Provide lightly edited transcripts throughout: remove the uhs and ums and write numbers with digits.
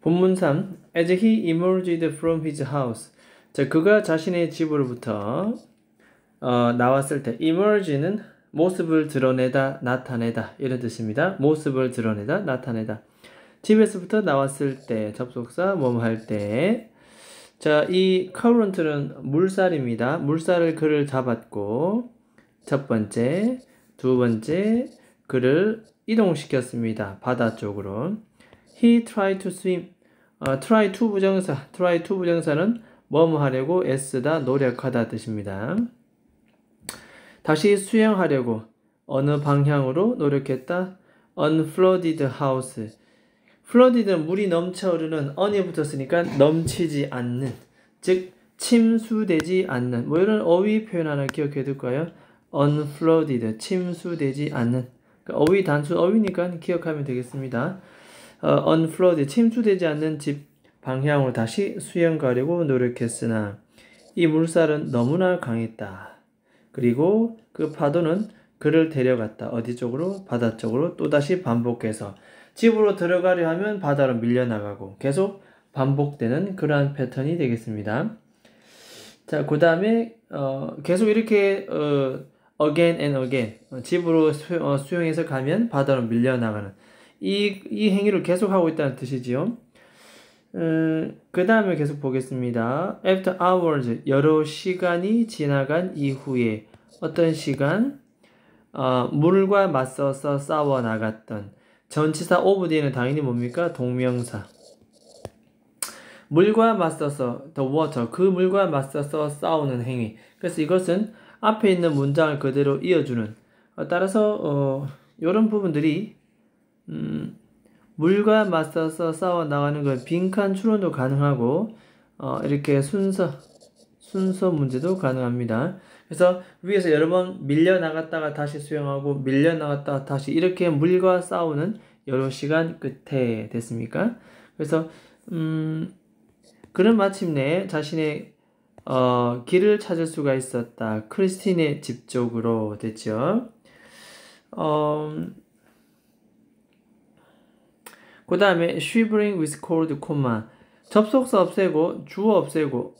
본문 3. As he emerged from his house. 자, 그가 자신의 집으로부터 나왔을 때 emerge는 모습을 드러내다, 나타내다 이런 뜻입니다. 모습을 드러내다, 나타내다. 집에서부터 나왔을 때 접속사 뭐뭐 할 때. 자, 이 current는 물살입니다. 물살을 그를 잡았고 첫 번째, 두 번째 그를 이동시켰습니다. 바다 쪽으로. He tried to swim. try to 부정사는 뭐뭐 하려고 애쓰다, 노력하다 뜻입니다. 다시 수영하려고 어느 방향으로 노력했다. unflooded house. flooded는 물이 넘쳐흐르는 on이 붙었으니까 넘치지 않는, 즉 침수되지 않는, 뭐 이런 어휘 표현 하나 기억해 둘까요? unflooded, 침수되지 않는. 그러니까 어휘 단수 어휘니까 기억하면 되겠습니다. unflooded, 침수되지 않는 집 방향으로 다시 수영 가려고 노력했으나 이 물살은 너무나 강했다. 그리고 그 파도는 그를 데려갔다. 어디 쪽으로? 바다 쪽으로. 또다시 반복해서 집으로 들어가려 하면 바다로 밀려나가고 계속 반복되는 그러한 패턴이 되겠습니다. 자, 그 다음에 계속 이렇게 again and again 집으로 수영해서 가면 바다로 밀려나가는 이 행위를 계속하고 있다는 뜻이지요. 그 다음에 계속 보겠습니다. After hours, 여러 시간이 지나간 이후에 어떤 시간? 물과 맞서서 싸워 나갔던. 전치사 of 뒤에는 당연히 뭡니까? 동명사. 물과 맞서서 the water, 그 물과 맞서서 싸우는 행위. 그래서 이것은 앞에 있는 문장을 그대로 이어주는. 따라서 이런 부분들이 물과 맞서서 싸워 나가는 건 빈칸 추론도 가능하고 이렇게 순서 문제도 가능합니다. 그래서 위에서 여러 번 밀려 나갔다가 다시 수영하고 밀려 나갔다가 다시 이렇게 물과 싸우는 여러 시간 끝에 됐습니까? 그래서 그는 마침내 자신의 길을 찾을 수가 있었다. 크리스틴의 집 쪽으로 됐죠. 그 다음에 shivering with cold, 접속사 없애고 주어 없애고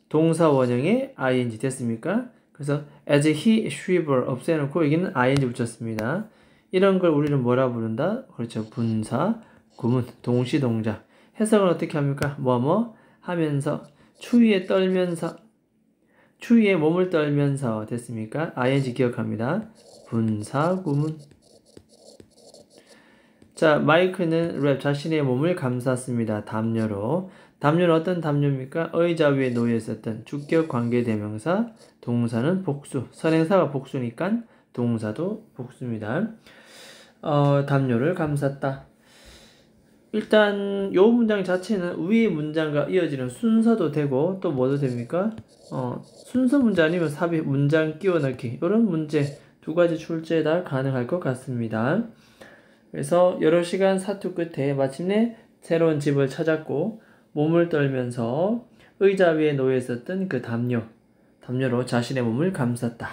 동사 원형의 ing 됐습니까? 그래서 as he shiver 없애놓고 여기는 ing 붙였습니다. 이런 걸 우리는 뭐라 부른다? 그렇죠. 분사, 구문, 동시동작. 해석을 어떻게 합니까? 뭐뭐 하면서 추위에 떨면서 추위에 몸을 떨면서 됐습니까? ing 기억합니다. 분사, 구문. 자, 마이크는 랩 자신의 몸을 감쌌습니다. 담요로. 담요는 어떤 담요입니까? 의자 위에 놓여 있었던 주격 관계대명사, 동사는 복수. 선행사가 복수니까 동사도 복수입니다. 담요를 감쌌다. 일단 요 문장 자체는 위의 문장과 이어지는 순서도 되고 또 뭐도 됩니까? 순서 문제 아니면 삽입 문장 끼워 넣기 이런 문제 두 가지 출제 다 가능할 것 같습니다. 그래서 여러 시간 사투 끝에 마침내 새로운 집을 찾았고 몸을 떨면서 의자 위에 놓여 있었던 그 담요로 자신의 몸을 감쌌다.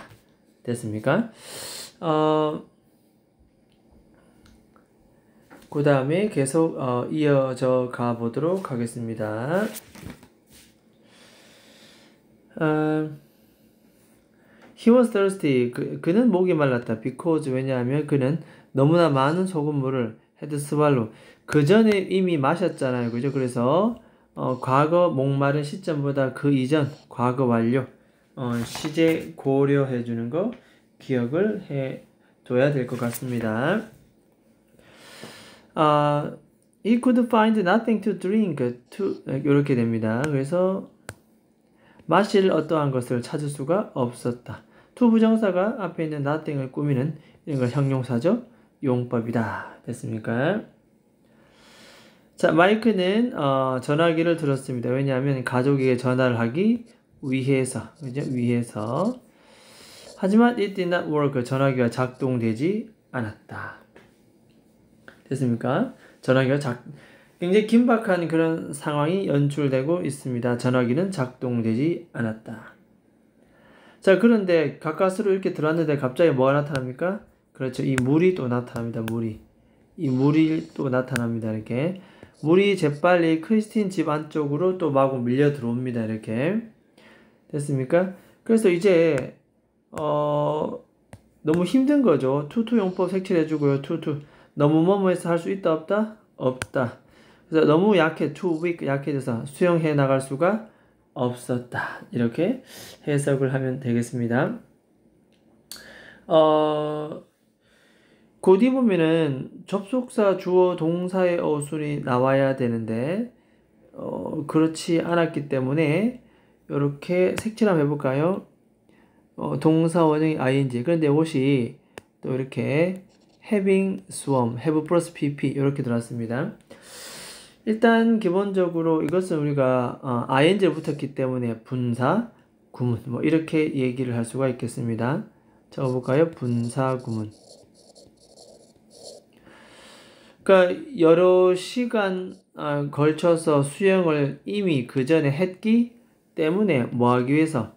됐습니까? 그 다음에 계속 이어져 가 보도록 하겠습니다. He was thirsty. 그는 목이 말랐다. Because 왜냐하면 그는 너무나 많은 소금물을 had swallowed. 그 전에 이미 마셨잖아요. 그죠? 그래서 과거 목마른 시점보다 그 이전 과거 완료 시제 고려해 주는 거 기억을 해 둬야 될 것 같습니다. He could find nothing to drink. 이렇게 됩니다. 그래서 마실 어떠한 것을 찾을 수가 없었다. to 부정사가 앞에 있는 nothing을 꾸미는 이런 걸 형용사죠. 용법이다. 됐습니까? 자, 마이크는 전화기를 들었습니다. 왜냐하면 가족에게 전화를 하기 위해서. 그죠? 위해서. 하지만 it did not work. 전화기가 작동되지 않았다. 됐습니까? 전화기가 굉장히 긴박한 그런 상황이 연출되고 있습니다. 전화기는 작동되지 않았다. 자, 그런데 가까스로 이렇게 들어왔는데 갑자기 뭐가 나타납니까? 그렇죠. 이 물이 또 나타납니다. 이 물이 또 나타납니다. 이렇게 물이 재빨리 크리스틴 집 안쪽으로 또 마구 밀려 들어옵니다. 이렇게 됐습니까? 그래서 이제 너무 힘든 거죠. 투투 용법 색칠해주고요. 투투 너무 뭐뭐해서 할 수 있다 없다? 없다. 그래서 너무 약해, too weak, 약해져서 수영해 나갈 수가 없었다. 이렇게 해석을 하면 되겠습니다. 곧 입으면은 접속사 주어 동사의 어순이 나와야 되는데 그렇지 않았기 때문에 이렇게 색칠 한번 해볼까요? 동사 원형이 ing. 그런데 이것이 또 이렇게 having swarm, have 플러스 pp 이렇게 들어왔습니다. 일단 기본적으로 이것은 우리가 ing를 붙였기 때문에 분사, 구문 뭐 이렇게 얘기를 할 수가 있겠습니다. 적어볼까요? 분사, 구문. 그러니까 여러 시간 걸쳐서 수영을 이미 그 전에 했기 때문에 뭐 하기 위해서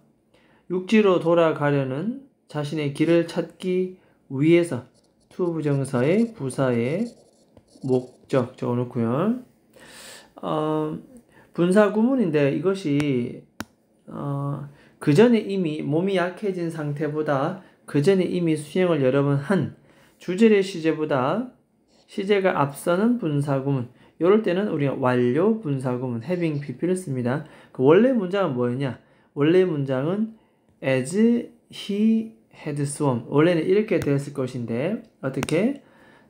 육지로 돌아가려는 자신의 길을 찾기 위해서 to 부정사의 부사의 목적 적어놓고요. 분사 구문인데 이것이 그 전에 이미 몸이 약해진 상태보다 그 전에 이미 수행을 여러 번 한 주절의 시제보다 시제가 앞서는 분사구문. 이럴 때는 우리가 완료 분사구문 having pp를 씁니다. 그 원래 문장은 뭐였냐? 원래 문장은 as he had swum. 원래는 이렇게 되었을 것인데 어떻게?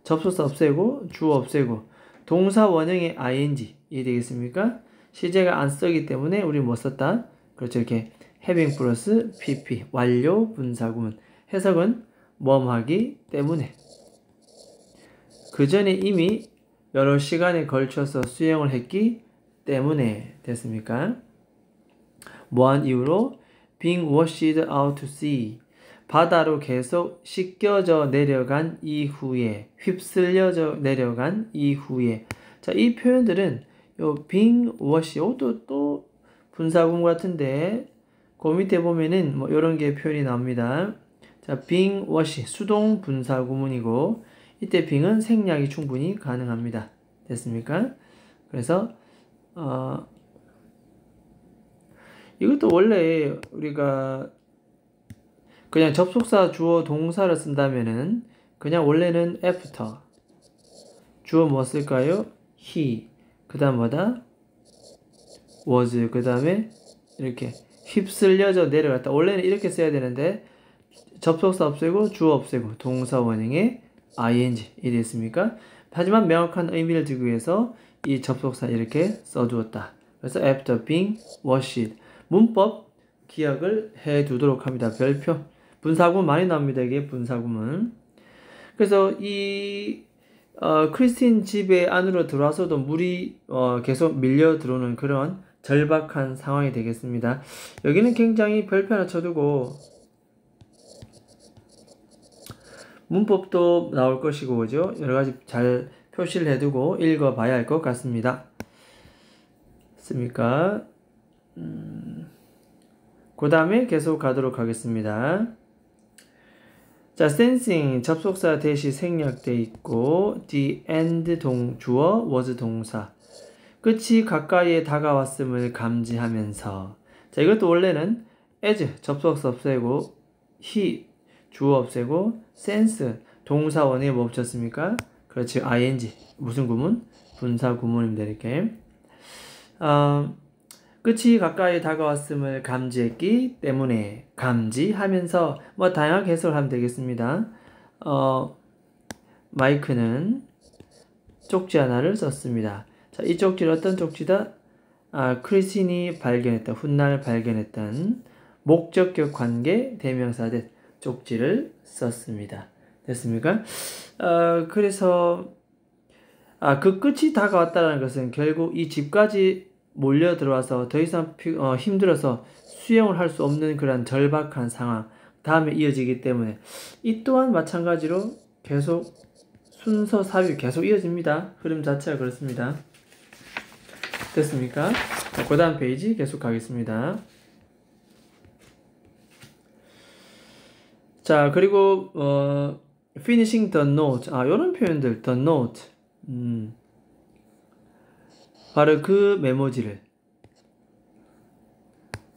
접속사 없애고 주어 없애고 동사 원형의 ing 이 되겠습니까? 시제가 안 쓰기 때문에 우리 뭐 썼다? 그렇죠. 이렇게 having 플러스 pp 완료 분사구문. 해석은 뭐하기 때문에 그 전에 이미 여러 시간에 걸쳐서 수행을 했기 때문에 됐습니까? 뭐한 이유로 being washed out to sea 바다로 계속 씻겨져 내려간 이후에 휩쓸려져 내려간 이후에 자, 이 표현들은 요 being washed 이것도 또 분사구문 같은데 그 밑에 보면은 뭐 이런 게 표현이 나옵니다. 자, being washed 수동 분사구문이고 이때 being은 생략이 충분히 가능합니다. 됐습니까? 그래서 이것도 원래 우리가 그냥 접속사 주어 동사를 쓴다면은 그냥 원래는 after 주어 뭐 쓸까요? he 그 다음 뭐다? was 그 다음에 이렇게 휩쓸려져 내려갔다. 원래는 이렇게 써야 되는데 접속사 없애고 주어 없애고 동사 원형에 ing 이 됐습니까? 하지만 명확한 의미를 주기 위해서 이 접속사 이렇게 써두었다. 그래서 after being washed 문법 기억을 해 두도록 합니다. 별표 분사구문 많이 나옵니다. 이게 분사구문. 그래서 이 크리스틴 집에 안으로 들어와서도 물이 계속 밀려 들어오는 그런 절박한 상황이 되겠습니다. 여기는 굉장히 별표 하나 쳐두고 문법도 나올 것이고 그죠? 여러 가지 잘 표시를 해두고 읽어봐야 할 것 같습니다. 맞습니까? 그 다음에 계속 가도록 하겠습니다. 자, sensing 접속사 대시 생략돼 있고 the end 주어 was 동사 끝이 가까이에 다가왔음을 감지하면서 자, 이것도 원래는 as 접속사 없애고 he 주어 없애고 sense 동사 원에 뭐 붙였습니까? 그렇지 ing 무슨 구문? 분사 구문입니다. 이렇게 끝이 가까이 다가왔음을 감지했기 때문에 감지하면서 뭐 다양하게 해석을 하면 되겠습니다. 마이크는 쪽지 하나를 썼습니다. 자, 이 쪽지는 어떤 쪽지다? 크리스틴이 발견했던 훗날 발견했던 목적격 관계 대명사 된 쪽지를 썼습니다. 됐습니까? 그래서 그 끝이 다가왔다는 것은 결국 이 집까지 몰려 들어와서 더 이상 힘들어서 수영을 할 수 없는 그런 절박한 상황 다음에 이어지기 때문에 이 또한 마찬가지로 계속 순서 삽입 계속 이어집니다. 흐름 자체가 그렇습니다. 됐습니까? 그 다음 페이지 계속 가겠습니다. 자, 그리고 finishing the note 이런 표현들 the note 바로 그 메모지를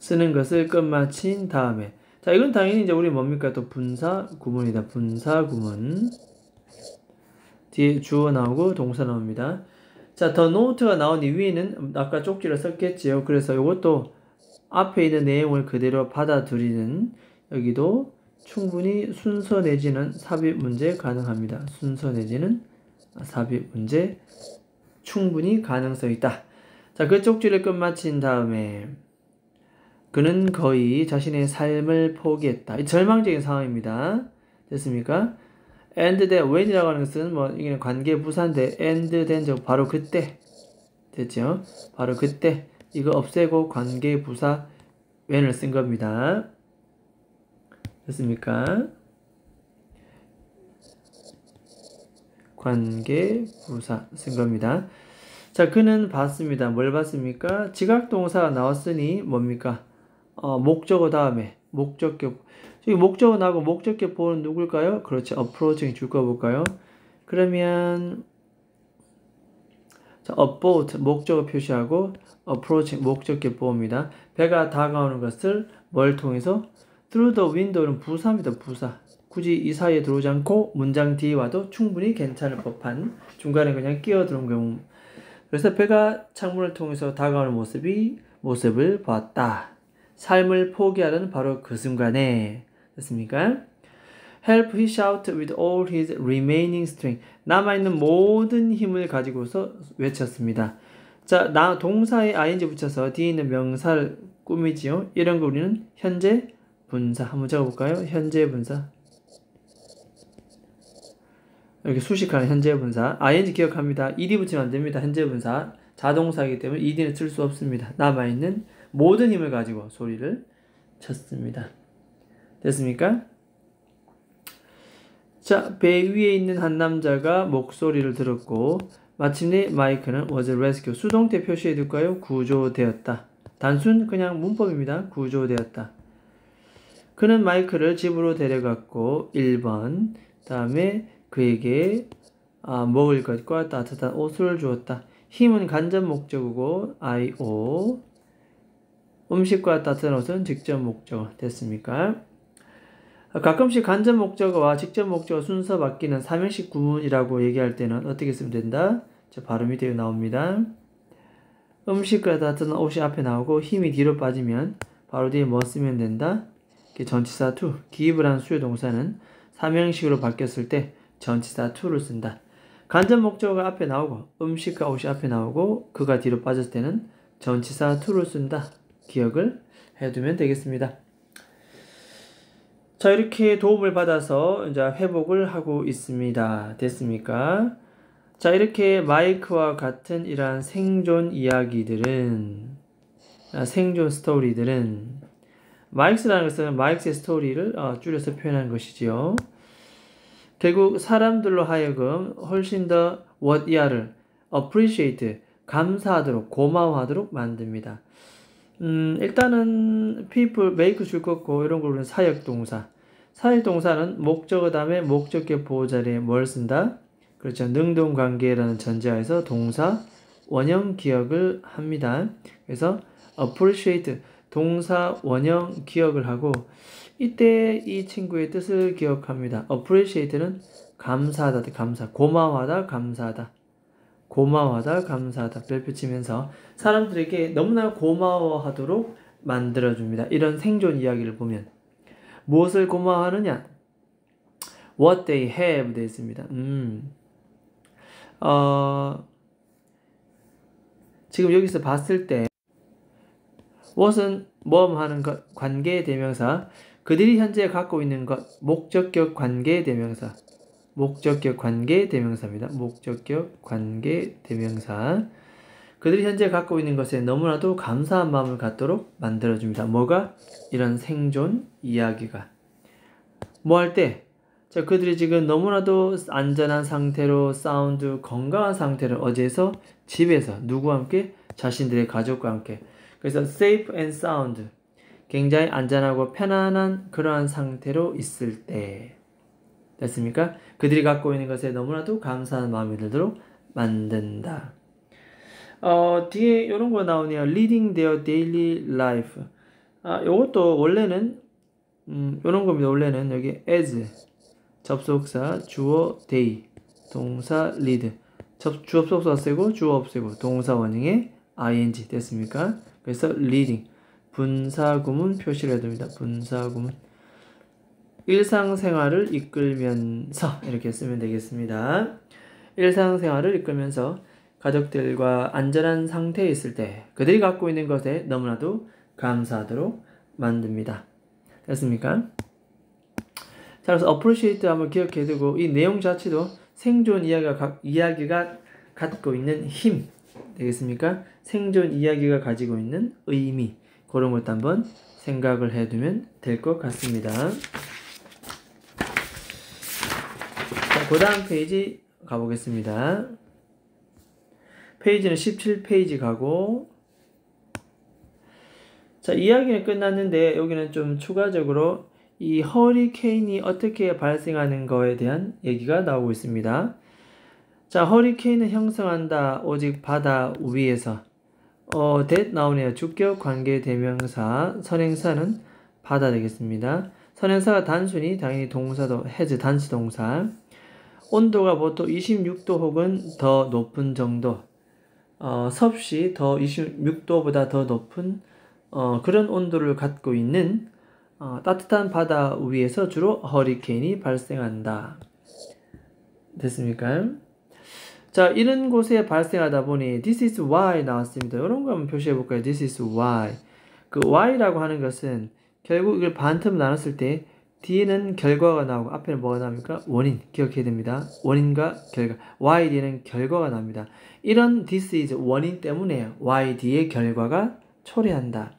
쓰는 것을 끝마친 다음에 자 이건 당연히 이제 우리 뭡니까 또 분사 구문이다. 분사 구문 뒤에 주어 나오고 동사 나옵니다. 자, 더 노트가 나온 이위에는 아까 쪽지를 썼겠지요. 그래서 이것도 앞에 있는 내용을 그대로 받아들이는 여기도 충분히 순서 내지는 삽입 문제 가능합니다. 순서 내지는 삽입 문제 충분히 가능성이 있다. 자, 그 쪽지를 끝마친 다음에 그는 거의 자신의 삶을 포기했다. 이 절망적인 상황입니다. 됐습니까? and then when이라고 하는 것은 뭐 이게 관계 부사인데 and then 저 바로 그때 됐죠? 바로 그때 이거 없애고 관계 부사 when을 쓴 겁니다. 됐습니까? 관계 부사 쓴 겁니다. 자, 그는 봤습니다. 뭘 봤습니까? 지각동사가 나왔으니 뭡니까? 목적어 다음에 목적격 저기 목적어 나오고 목적격 보호는 누굴까요? 그렇죠. approaching 줄 거 볼까요? 그러면 자, about 목적어 표시하고 approaching 목적격 보호입니다. 배가 다가오는 것을 뭘 통해서? through the window는 부사입니다. 부사. 굳이 이 사이에 들어오지 않고 문장 뒤에 와도 충분히 괜찮을 법한 중간에 그냥 끼어들어온 경우. 그래서 배가 창문을 통해서 다가오는 모습을 봤다. 삶을 포기하는 바로 그 순간에 됐습니까? Help he shouted with all his remaining strength. 남아있는 모든 힘을 가지고서 외쳤습니다. 자, 동사에 ing 붙여서 뒤에 있는 명사를 꾸미지요. 이런 거 우리는 현재 분사 한번 적어볼까요? 현재 분사. 이렇게 수식하는 현재 분사. ing 기억합니다. ed 붙이면 안 됩니다. 현재 분사. 자동사이기 때문에 ed는 쓸 수 없습니다. 남아있는 모든 힘을 가지고 소리를 쳤습니다. 됐습니까? 자, 배 위에 있는 한 남자가 목소리를 들었고 마침내 마이크는 was rescued. 수동태 표시해 둘까요? 구조되었다. 단순 그냥 문법입니다. 구조되었다. 그는 마이크를 집으로 데려갔고 1번 다음에 그에게 먹을 것과 따뜻한 옷을 주었다. 힘은 간접 목적어고 IO 음식과 따뜻한 옷은 직접 목적어 됐습니까? 가끔씩 간접 목적어와 직접 목적어 순서 바뀌는 삼형식 구문이라고 얘기할 때는 어떻게 쓰면 된다? 자, 바로 밑에 나옵니다. 음식과 따뜻한 옷이 앞에 나오고 힘이 뒤로 빠지면 바로 뒤에 뭐 쓰면 된다? 전치사 to, give라는 수요 동사는 삼형식으로 바뀌었을 때 전치사 to를 쓴다. 간접 목적어가 앞에 나오고 음식과 옷이 앞에 나오고 그가 뒤로 빠졌을 때는 전치사 to를 쓴다. 기억을 해두면 되겠습니다. 자, 이렇게 도움을 받아서 이제 회복을 하고 있습니다. 됐습니까? 자, 이렇게 마이크와 같은 이러한 생존 이야기들은 생존 스토리들은 마이크스라는 것은 마이크스의 스토리를 줄여서 표현한 것이지요. 결국 사람들로 하여금 훨씬 더 what 이하를 appreciate 감사하도록 고마워하도록 만듭니다. 일단은 people make 줄 것고 이런 거는 사역동사. 사역동사는 목적어 다음에 목적격 보호 자리에 뭘 쓴다? 그렇죠. 능동관계라는 전제하에서 동사 원형 기억을 합니다. 그래서 appreciate 동사 원형 기억을 하고 이때 이 친구의 뜻을 기억합니다. appreciate는 감사하다, 감사, 고마워하다, 감사하다. 고마워하다, 감사하다 별표 치면서 사람들에게 너무나 고마워하도록 만들어줍니다. 이런 생존 이야기를 보면 무엇을 고마워하느냐? What they have 되어 있습니다. 지금 여기서 봤을 때 what은 뭐뭐 하는 것, 관계 대명사 그들이 현재 갖고 있는 것, 목적격 관계 대명사 목적격 관계 대명사입니다. 목적격 관계 대명사 그들이 현재 갖고 있는 것에 너무나도 감사한 마음을 갖도록 만들어줍니다. 뭐가? 이런 생존 이야기가 뭐 할 때? 자, 그들이 지금 너무나도 안전한 상태로 사운드 건강한 상태로 어제서 집에서 누구와 함께? 자신들의 가족과 함께 그래서 safe and sound 굉장히 안전하고 편안한 그러한 상태로 있을 때 됐습니까? 그들이 갖고 있는 것에 너무나도 감사한 마음이 들도록 만든다. 뒤에 이런 거 나오네요. leading their daily life. 요것도 원래는 이런 겁니다. 원래는 여기 as 접속사 주어 they 동사 lead 주어 접속사 쓰고 주어 없애고 동사 원형에 ing 됐습니까? 그래서 leading 분사구문 표시를 해야 됩니다. 분사구문 일상생활을 이끌면서 이렇게 쓰면 되겠습니다. 일상생활을 이끌면서 가족들과 안전한 상태에 있을 때 그들이 갖고 있는 것에 너무나도 감사하도록 만듭니다. 됐습니까? 자, 그래서 appreciate 한번 기억해 두고 이 내용 자체도 생존 이야기가 갖고 있는 힘 되겠습니까? 생존 이야기가 가지고 있는 의미 그런 것도 한번 생각을 해두면 될 것 같습니다. 자, 그 다음 페이지 가보겠습니다. 페이지는 17페이지 가고 자, 이야기는 끝났는데 여기는 좀 추가적으로 이 허리케인이 어떻게 발생하는 거에 대한 얘기가 나오고 있습니다. 자, 허리케인은 형성한다 오직 바다 위에서 that 나오네요. 주격 관계 대명사 선행사는 바다 되겠습니다. 선행사가 단순히 당연히 동사도 has 단수 동사 온도가 보통 26도 혹은 더 높은 정도 섭씨 더 26도보다 더 높은 그런 온도를 갖고 있는 따뜻한 바다 위에서 주로 허리케인이 발생한다. 됐습니까? 자, 이런 곳에 발생하다 보니 this is why 나왔습니다. 이런 거 한번 표시해 볼까요? this is why. 그 why라고 하는 것은 결국 이걸 반틈 나눴을 때 뒤에는 결과가 나오고 앞에는 뭐가 나옵니까? 원인. 기억해야 됩니다. 원인과 결과. why 뒤에는 결과가 나옵니다. 이런 this is 원인 때문에 why 뒤에 결과가 초래한다.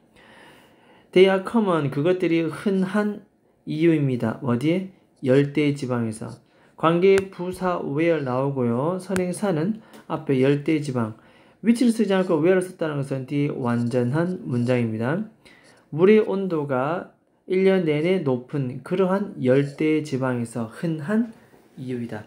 They are common. 그것들이 흔한 이유입니다. 어디에? 열대지방에서. 관계 부사 where 나오고요. 선행사는 앞에 열대지방. which를 쓰지 않고 where를 썼다는 것은 뒤에 완전한 문장입니다. 물의 온도가 1년 내내 높은 그러한 열대지방에서 흔한 이유이다.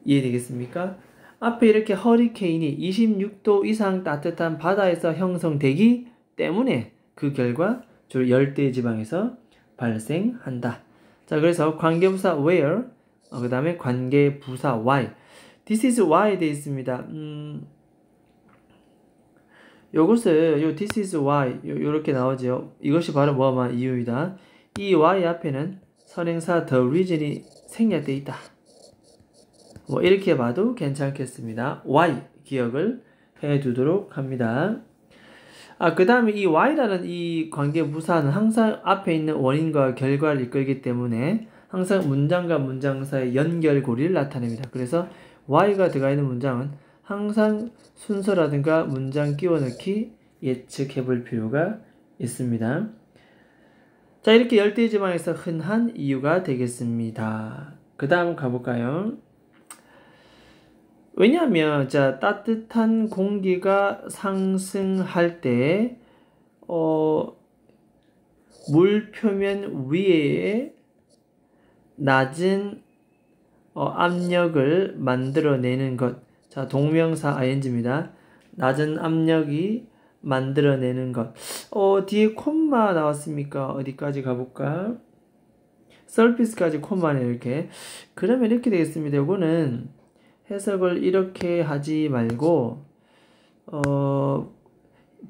이해되겠습니까? 앞에 이렇게 허리케인이 26도 이상 따뜻한 바다에서 형성되기 때문에 그 결과 주로 열대지방에서 발생한다. 자, 그래서 관계부사 where, 그 다음에 관계부사 why. This is why 되어 있습니다. 요것을, this is why, 요렇게 나오죠. 이것이 바로 뭐뭐 이유이다. 이 why 앞에는 선행사 the reason이 생략되어 있다. 뭐, 이렇게 봐도 괜찮겠습니다. why 기억을 해 두도록 합니다. 그 다음에 이 why라는 이 관계부사는 항상 앞에 있는 원인과 결과를 이끌기 때문에 항상 문장과 문장 사이의 연결고리를 나타냅니다. 그래서 why가 들어가 있는 문장은 항상 순서라든가 문장 끼워넣기 예측해 볼 필요가 있습니다. 자, 이렇게 열대지방에서 흔한 이유가 되겠습니다. 그 다음 가볼까요? 왜냐하면 자, 따뜻한 공기가 상승할 때 물 표면 위에 낮은 압력을 만들어내는 것. 자, 동명사 ing입니다. 낮은 압력이 만들어내는 것. 뒤에 콤마 나왔습니까? 어디까지 가볼까? surface까지 콤마네 이렇게. 그러면 이렇게 되겠습니다. 이거는 해석을 이렇게 하지 말고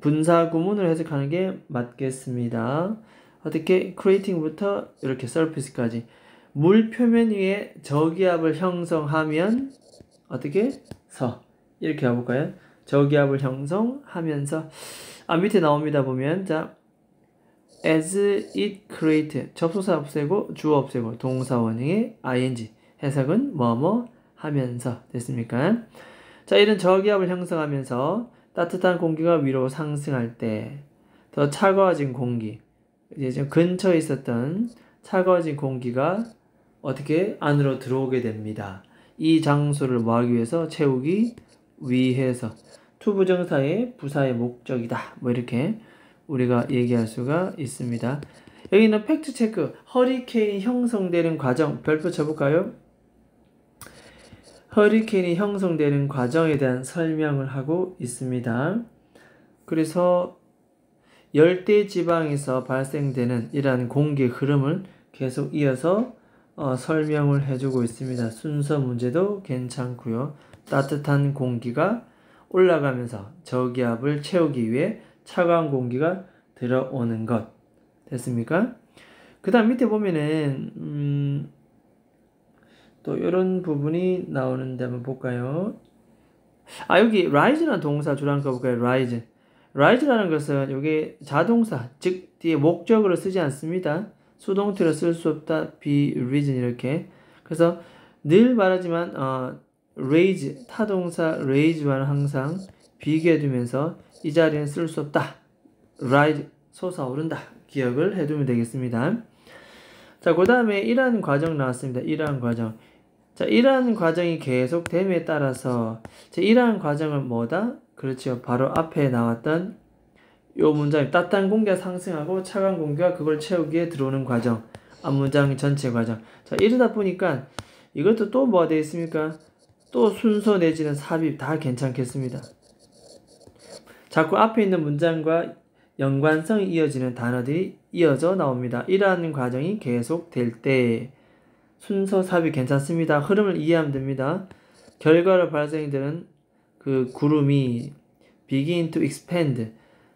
분사 구문을 해석하는 게 맞겠습니다. 어떻게? creating부터 이렇게 surface까지 물 표면 위에 저기압을 형성하면 어떻게? 이렇게 가볼까요? 저기압을 형성하면서 밑에 나옵니다. 보면 자 as it create 접속사 없애고 주어 없애고 동사 원형의 ing 해석은 뭐뭐 하면서 됐습니까? 자, 이런 저기압을 형성하면서 따뜻한 공기가 위로 상승할 때 더 차가워진 공기 이제 좀 근처에 있었던 차가워진 공기가 어떻게 안으로 들어오게 됩니다. 이 장소를 뭐하기 위해서? 채우기 위해서. 투부정사의 부사의 목적이다. 뭐 이렇게 우리가 얘기할 수가 있습니다. 여기는 팩트 체크. 허리케인 형성되는 과정 별표 쳐볼까요? 허리케인이 형성되는 과정에 대한 설명을 하고 있습니다. 그래서 열대 지방에서 발생되는 이러한 공기 흐름을 계속 이어서 설명을 해주고 있습니다. 순서 문제도 괜찮고요. 따뜻한 공기가 올라가면서 저기압을 채우기 위해 차가운 공기가 들어오는 것. 됐습니까? 그 다음 밑에 보면은 또 이런 부분이 나오는데 한번 볼까요? 여기 rise라는 동사 줄 한번 볼까요? rise라는 것은 이게 자동사, 즉 뒤에 목적으로 쓰지 않습니다. 수동태로 쓸 수 없다, be risen 이렇게. 그래서 늘 말하지만 raise, 타동사 raise와는 항상 비교해두면서 이 자리는 쓸 수 없다, rise, 솟아오른다 기억을 해두면 되겠습니다. 자, 그 다음에 이러한 과정 나왔습니다. 이러한 과정. 자, 이러한 과정이 계속됨에 따라서 이러한 과정은 뭐다? 그렇죠. 바로 앞에 나왔던 요 문장, 따뜻한 공기가 상승하고 차가운 공기가 그걸 채우기 위해 들어오는 과정. 앞문장 전체 과정. 자, 이러다 보니까 이것도 또 뭐가 되어 있습니까? 또 순서 내지는 삽입 다 괜찮겠습니다. 자꾸 앞에 있는 문장과 연관성이 이어지는 단어들이 이어져 나옵니다. 이러한 과정이 계속될 때 순서 삽입 괜찮습니다. 흐름을 이해하면 됩니다. 결과로 발생되는 그 구름이 begin to expand.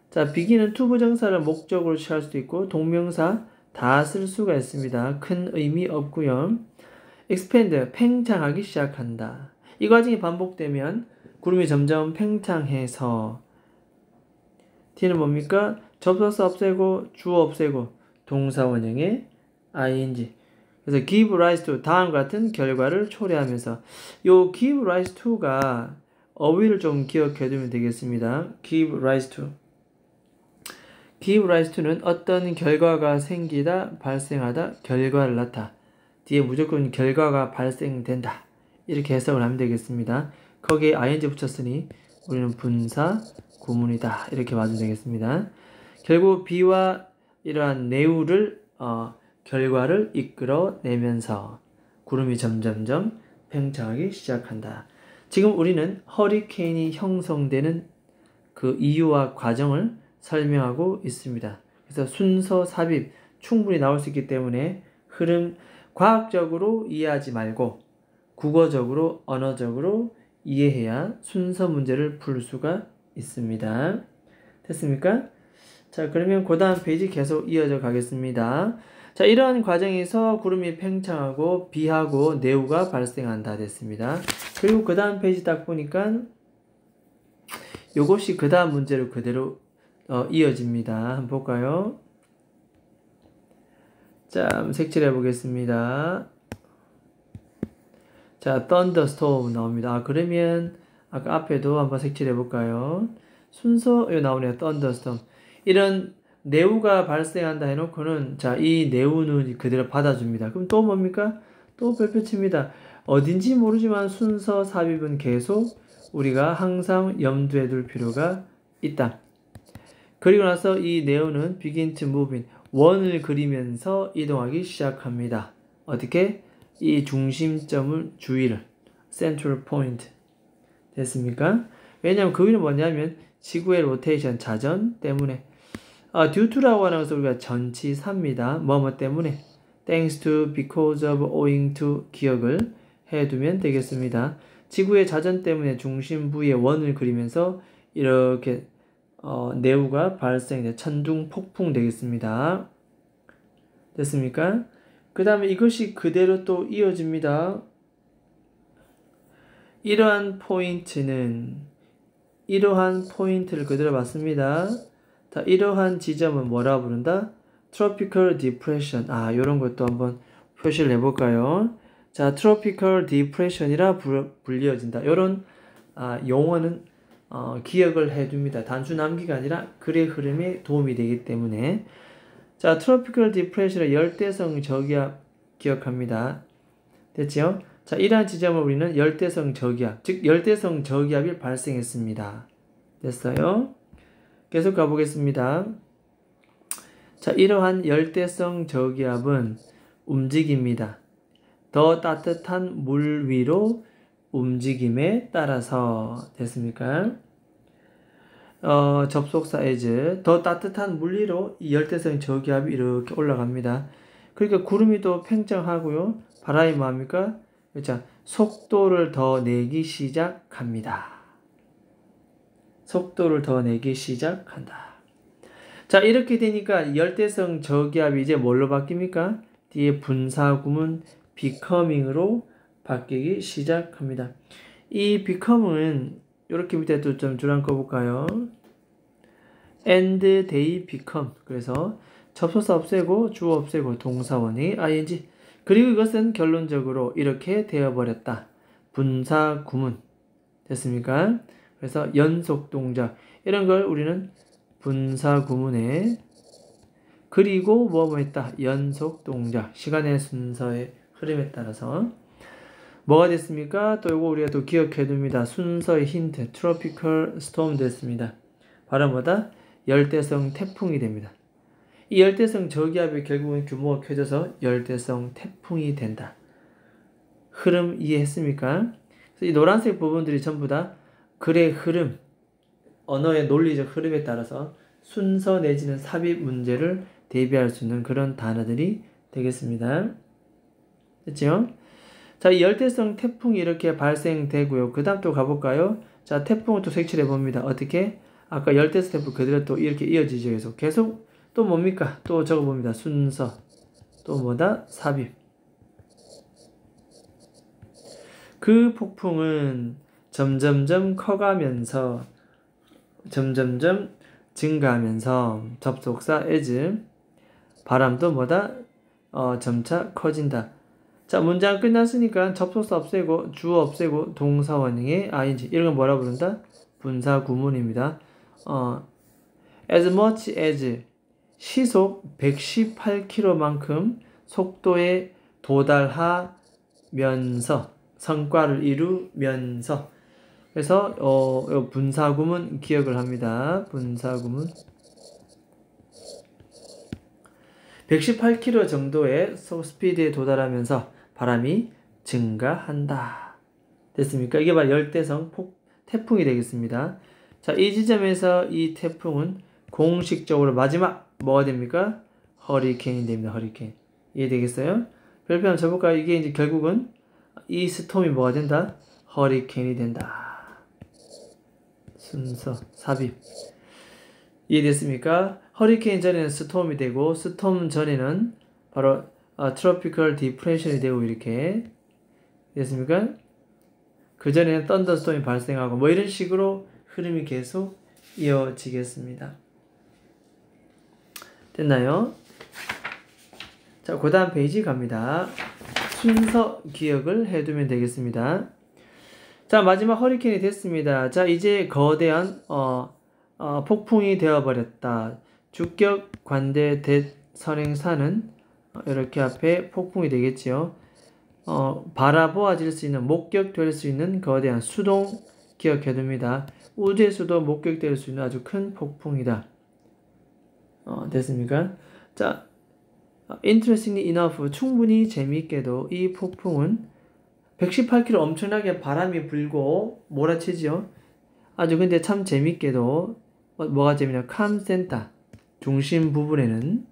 자, begin은 to 부정사를 목적으로 취할 수도 있고 동명사 다 쓸 수가 있습니다. 큰 의미 없고요. expand, 팽창하기 시작한다. 이 과정이 반복되면 구름이 점점 팽창해서 T는 뭡니까? 접속사 없애고 주어 없애고 동사 원형의 ing. 그래서 give rise to 다음과 같은 결과를 초래하면서 요 give rise to가 어휘를 좀 기억해 두면 되겠습니다. give rise to. give rise to는 어떤 결과가 생기다, 발생하다, 결과를 낳다. 뒤에 무조건 결과가 발생된다. 이렇게 해석을 하면 되겠습니다. 거기에 ing 붙였으니 우리는 분사, 구문이다. 이렇게 봐주면 되겠습니다. 결국 B와 이러한 내우를 결과를 이끌어내면서 구름이 점점점 팽창하기 시작한다. 지금 우리는 허리케인이 형성되는 그 이유와 과정을 설명하고 있습니다. 그래서 순서 삽입 충분히 나올 수 있기 때문에 흐름 과학적으로 이해하지 말고 국어적으로 언어적으로 이해해야 순서 문제를 풀 수가 있습니다. 됐습니까? 자, 그러면 그 다음 페이지 계속 이어져 가겠습니다. 자, 이러한 과정에서 구름이 팽창하고 비하고 내우가 발생한다 됐습니다. 그리고 그 다음 페이지 딱 보니까 요것이 그 다음 문제로 그대로 이어집니다. 한번 볼까요? 자, 한번 색칠해 보겠습니다. 자, thunderstorm 나옵니다. 그러면 아까 앞에도 한번 색칠해 볼까요? 순서 나오네요. thunderstorm. 이런 내우가 발생한다 해놓고는 자, 이 내우는 그대로 받아줍니다. 그럼 또 뭡니까? 또 별표 칩니다. 어딘지 모르지만 순서 삽입은 계속 우리가 항상 염두에 둘 필요가 있다. 그리고 나서 이 내우는 begin to move in, 원을 그리면서 이동하기 시작합니다. 어떻게? 이 중심점을 주위를 central point. 됐습니까? 왜냐하면 그 위는 뭐냐면 지구의 로테이션 자전 때문에 due to라고 하는 것을 우리가 전치사입니다. 뭐뭐 때문에 thanks to, because of, owing to 기억을 해두면 되겠습니다. 지구의 자전 때문에 중심 부위에 원을 그리면서 이렇게 내우가 발생돼 천둥 폭풍 되겠습니다. 됐습니까? 그 다음에 이것이 그대로 또 이어집니다. 이러한 포인트를 그대로 봤습니다. 자, 이러한 지점은 뭐라고 부른다? Tropical Depression. 요런 것도 한번 표시를 해볼까요? 자, Tropical Depression이라 불리어진다. 요런 용어는 기억을 해둡니다. 단순 암기가 아니라 글의 흐름에 도움이 되기 때문에. 자, Tropical Depression은 열대성 저기압 기억합니다. 됐죠? 자, 이러한 지점을 우리는 열대성 저기압, 즉 열대성 저기압이 발생했습니다. 됐어요? 계속 가보겠습니다. 자, 이러한 열대성 저기압은 움직입니다. 더 따뜻한 물 위로 움직임에 따라서 됐습니까? 접속사 as 더 따뜻한 물리로 이 열대성 저기압이 이렇게 올라갑니다. 그러니까 구름이 또 팽창하고요. 바람이 뭐합니까? 그렇죠. 속도를 더 내기 시작합니다. 속도를 더 내기 시작한다. 자, 이렇게 되니까 열대성 저기압이 이제 뭘로 바뀝니까? 뒤에 분사구문 becoming으로 바뀌기 시작합니다. 이 become은 이렇게 밑에 또 좀 줄 꺼볼까요? and they become. 그래서 접속사 없애고 주어 없애고 동사원이 ing. 그리고 이것은 결론적으로 이렇게 되어버렸다. 분사 구문. 됐습니까? 그래서 연속 동작. 이런 걸 우리는 분사 구문에 그리고 뭐 했다. 연속 동작. 시간의 순서의 흐름에 따라서 뭐가 됐습니까? 또 이거 우리가 또 기억해 둡니다. 순서의 힌트. tropical storm 됐습니다. 바로 뭐다? 열대성 태풍이 됩니다. 이 열대성 저기압이 결국은 규모가 커져서 열대성 태풍이 된다. 흐름 이해했습니까? 그래서 이 노란색 부분들이 전부 다 글의 흐름, 언어의 논리적 흐름에 따라서 순서 내지는 삽입 문제를 대비할 수 있는 그런 단어들이 되겠습니다. 됐죠? 자, 이 열대성 태풍이 이렇게 발생되고요. 그 다음 또 가볼까요? 자, 태풍을 또 색칠해 봅니다. 어떻게? 아까 열대성 태풍 그대로 또 이렇게 이어지죠. 계속 또 뭡니까? 또 적어봅니다. 순서. 또 뭐다? 삽입. 그 폭풍은 점점점 커가면서 점점점 증가하면서 접속사 as 바람도 뭐다? 점차 커진다. 자, 문장 끝났으니까 접속사 없애고 주어 없애고 동사원형의 ing 이런 건 뭐라 부른다? 분사 구문입니다. as much as 시속 118km만큼 속도에 도달하면서 성과를 이루면서 그래서 분사 구문 기억을 합니다. 분사 구문 118km 정도의 스피드에 도달하면서 바람이 증가한다. 됐습니까? 이게 바로 열대성 태풍이 되겠습니다. 자, 이 지점에서 이 태풍은 공식적으로 마지막 뭐가 됩니까? 허리케인이 됩니다. 허리케인. 이해되겠어요? 별표 한번 쳐볼까요? 이게 이제 결국은 이 스톰이 뭐가 된다? 허리케인이 된다. 순서, 삽입. 이해됐습니까? 허리케인 전에는 스톰이 되고 스톰 전에는 바로 트로피컬 디프레션이 되고 이렇게 됐습니까? 그 전에는 썬더스톰이 발생하고 뭐 이런 식으로 흐름이 계속 이어지겠습니다. 됐나요? 자, 그 다음 페이지 갑니다. 순서 기억을 해두면 되겠습니다. 자, 마지막 허리케인이 됐습니다. 자, 이제 거대한 폭풍이 되어버렸다. 주격 관대 대선행사는 이렇게 앞에 폭풍이 되겠지요. 바라보아질 수 있는 목격될 수 있는 거대한 수동 기억해둡니다. 우주에서도 목격될 수 있는 아주 큰 폭풍이다. 됐습니까? 자, interestingly enough 충분히 재미있게도 이 폭풍은 118km 엄청나게 바람이 불고 몰아치지요. 아주 근데 참 재밌게도 뭐가 재미냐? 캄센터 중심 부분에는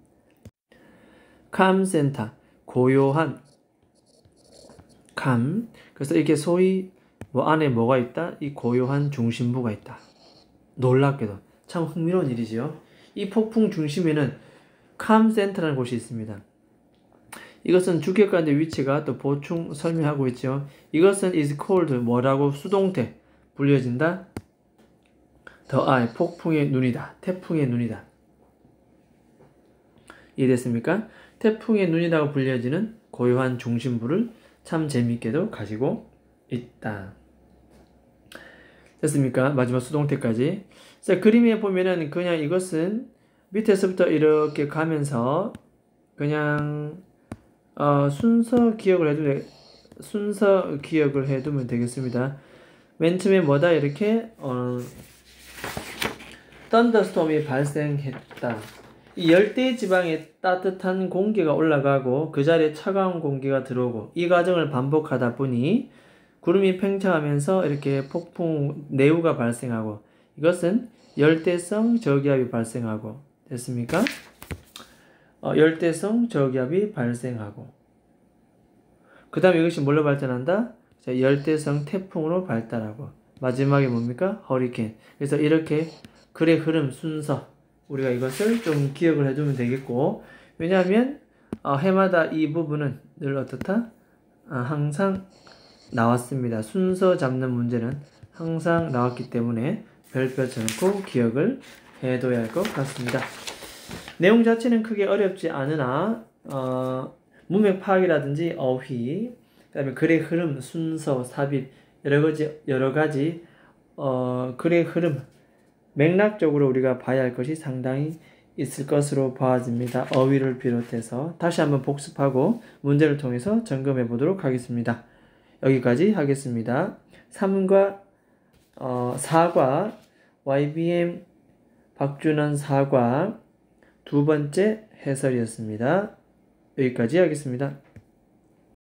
캄센터 고요한 그래서 이렇게 소위 안에 뭐가 있다? 이 고요한 중심부가 있다. 놀랍게도 참 흥미로운 일이지요. 이 폭풍 중심에는 캄센터라는 곳이 있습니다. 이것은 주격관대 위치가 또 보충 설명하고 있죠. 이것은 is called 뭐라고 수동태 불려진다. The eye 폭풍의 눈이다. 태풍의 눈이다. 이해됐습니까? 태풍의 눈이라고 불려지는 고요한 중심부를 참 재미있게도 가지고 있다. 됐습니까? 마지막 수동태까지. 자, 그림에 보면은 그냥 이것은 밑에서부터 이렇게 가면서 그냥 순서 기억을 해두면 되겠습니다. 맨 처음에 뭐다? 이렇게 썬더스톰이 발생했다. 이 열대 지방에 따뜻한 공기가 올라가고 그 자리에 차가운 공기가 들어오고 이 과정을 반복하다 보니 구름이 팽창하면서 이렇게 폭풍 내우가 발생하고 이것은 열대성 저기압이 발생하고 됐습니까? 열대성 저기압이 발생하고 그 다음에 이것이 뭘로 발전한다? 자, 열대성 태풍으로 발달하고 마지막에 뭡니까? 허리케인. 그래서 이렇게 글의 흐름 순서 우리가 이것을 좀 기억을 해두면 되겠고 왜냐하면 해마다 이 부분은 늘 어떻다? 항상 나왔습니다. 순서 잡는 문제는 항상 나왔기 때문에 별표 쳐놓고 기억을 해둬야 할 것 같습니다. 내용 자체는 크게 어렵지 않으나 문맥 파악이라든지 어휘, 그다음에 글의 흐름, 순서, 삽입 여러 가지 글의 흐름 맥락적으로 우리가 봐야 할 것이 상당히 있을 것으로 보아집니다. 어휘를 비롯해서 다시 한번 복습하고 문제를 통해서 점검해 보도록 하겠습니다. 여기까지 하겠습니다. 3과 4과 YBM 박준원 4과 두 번째 해설이었습니다. 여기까지 하겠습니다.